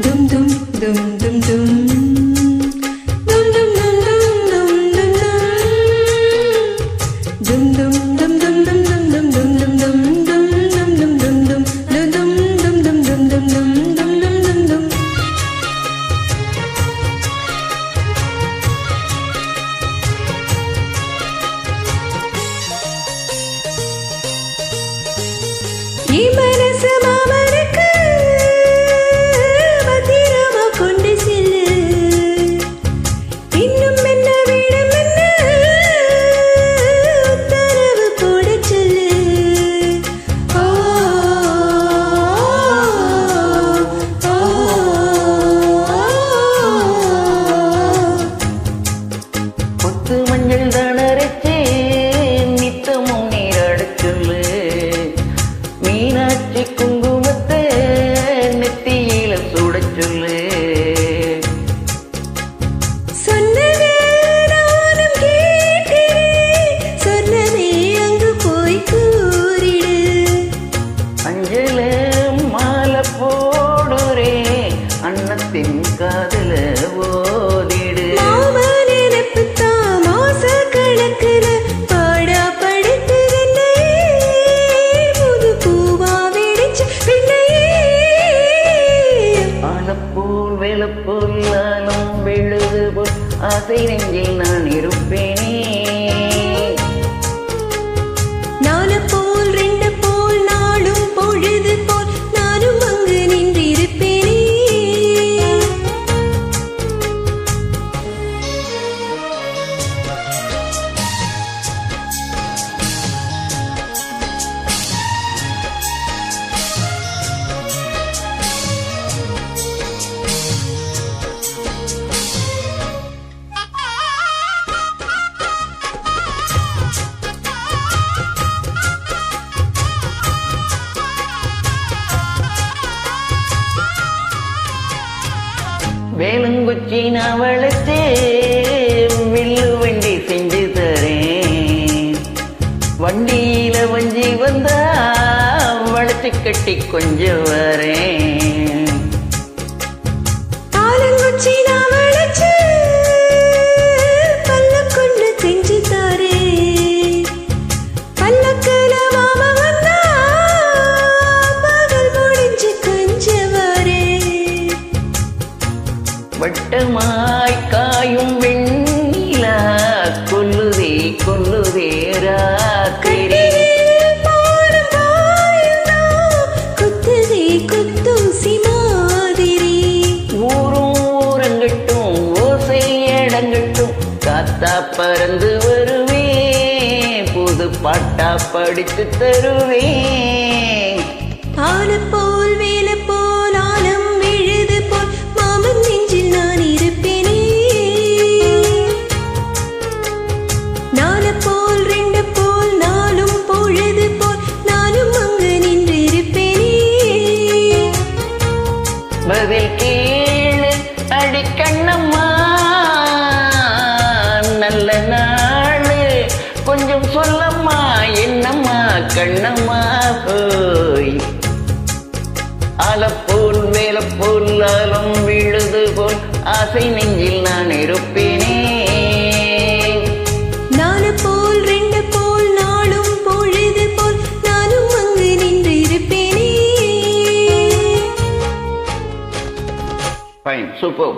dum dum dum dum dum dum dum dum dum dum dum dum dum dum dum dum dum dum மனசு மாமனுக்கு பத்திரமா கொண்டு cell இன்னும் என்ன வேணும் என்ன உத்தரவு போட சொல்லு கொத்து மஞ்சள் தானரைச்சு நித்தமும் நீராட சொல்லு மீனாட்சி குங்குமத்தை நெத்தியில சுட சொல்லு சொன்னதே நானும் கேட்கிறேன் சொன்னதே அங்கு போய் கூறிடு அஞ்சல மாலை போடுறே அன்னத்தின் காதல ஓதிடு பொல்லாலும் விழுது போல் ஆசை நெஞ்சில் நான் இருப்பேனே நாலு போல் ரெண்டு போல் நாளும் பொழுது போல் நானும் அங்கு நின்றிருப்பேனே வேலுங்குச்சி நான் வளர்த்து வில்லு வண்டி செஞ்சு தரேன் வண்டியில வஞ்சி வந்தா வளர்த்து கட்டி கொஞ்சம் வரேன் ஆலங்குச்சி நான் வளர்த்து பல்ல கொண்டு செஞ்சு தரேன் பல்லக்கல மாமா வந்தா பகல் முடிஞ்சு கொஞ்சம் வரேன் வட்டமாய் காயும் வெண்ணிலா கொல்லுதே கொல்லுதே ராத்திரி குத்துதே குத்தூசி மாதிரி ஊரும் ஊரங்கட்டும் ஓசை இடங்கட்டும் காத்தா பறந்து வருவேன் புது பாட்டா படித்து தருவேன் ஆன போல் வேலை போல் ஆலம் விழுது போல் மாமன் நெஞ்சில் நான் இருப்பேனே நாலு போல் ரெண்டு போல் நாளும் பொழுது போல் நானும் அங்கு நின்று இருப்பேனே பதில் கீழே அடிக்கண்ணம்மா நல்ல நாளு கொஞ்சம் சொல்லம்மா என்னம்மா கண்ணம்மா போய் ஆலப்போல் வேலப்போல் ஆலம் விழுது போல் ஆசை நெஞ்சில் நான் இருப்பேனே நாலு போல் ரெண்டு போல் நாளும் பொழுது போல் நானும் அங்கு நின்று இருப்பேனே ஃபைன் சூப்பர்